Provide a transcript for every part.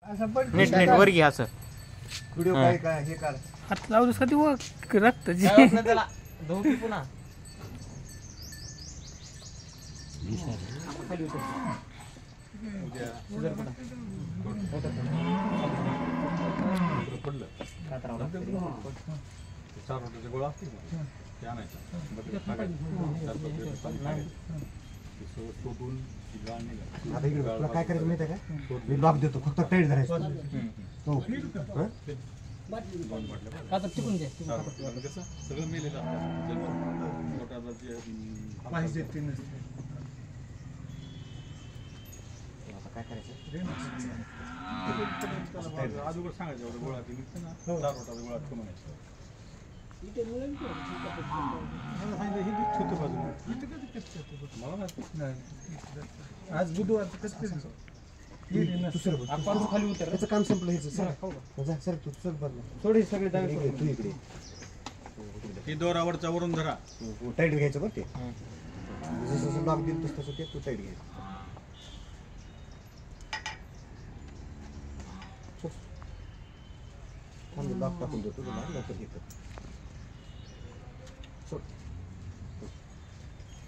Net net वर घे असं व्हिडिओ काय काय हे काढ हात लावलंस का ती रक्त त्याला धोकी पुन्हा आता इकडे तुला काय करायचं माहिती आहे का मी लॉक देतो फक्त टाईट धरायचं हो सगळं मेलेलं काय करायचं अगोदर सांगायचं एवढं गोळा निघतं ना 4 रोटाचा गोळा म्हणायचं आज बुधवार खाली उतर त्याचं काम संपलं ह्याचं सर तू चल बदला थोडी सगळे तू इकडे हे दोरावरचा वरून धरा टाईट घ्यायचं बरं ते जसं लॉक दिलं तसं ते तू टाईट घ्यायचं लॉक टाकून देतो तुला लवकर घेतो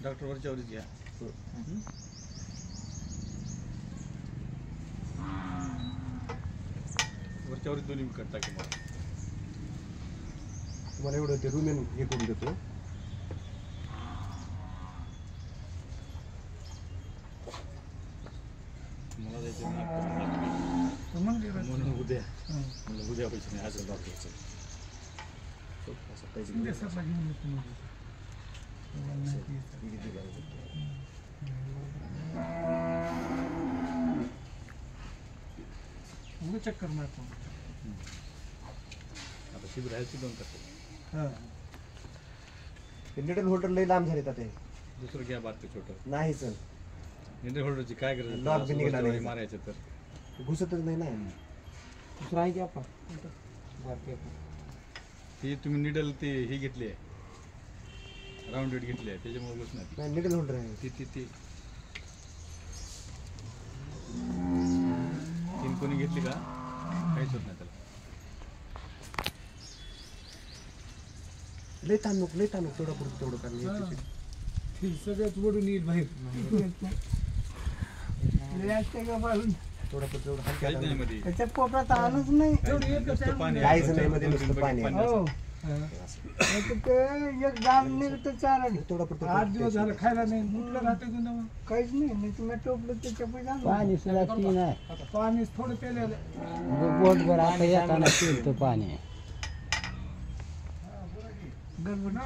डॉक्टर वरच्यावरच घ्या वरच्यावरच दोन्ही विकट टाके मला तुम्हाला एवढं ते रुमेन हे करून देतो मला जायचं म्हणून उद्या मला उद्या पैसे नाही असं डॉक्टरचं चक्कर मारतो आता शिबिर आहे ती 2 करते ते निडल होल्डर लई लांब झाले आता दुसरं घ्या बारकं छोटं नाही सर निडल होल्डरची काय गरज लॉक बी निघाला नाही. मारायचं तर घुसतच नाही ना दुसरं आहे की आपण ती तुम्ही निडल ते हे घेतली आहे राऊंडेड घेतली आहे त्याच्यामुळे घुसणार नाही निडल होल्डर आहे ती ती ती 3 कोणी घेतली का काहीच होत नाही त्याला लई ताणूक तेवढं कारण सगळ्यात वडून येईल बाहेर काहीच नाही मध्ये त्याच्या पोटात आणच नाही नुसतं पाणी काहीच आहे. नाही मध्ये नुसतं पाणी आहे. हो एक दाम निघतं चारा तेवढा पुरतं 8 दिवस झालं खायला नाही कुठलं राहतं काहीच नाही तुम्ही टोपलं त्याच्या पाणी सुद्धा नाही पाणी थोडं पेलेलं बोटभर आता येताना पिलं पाणी गडबड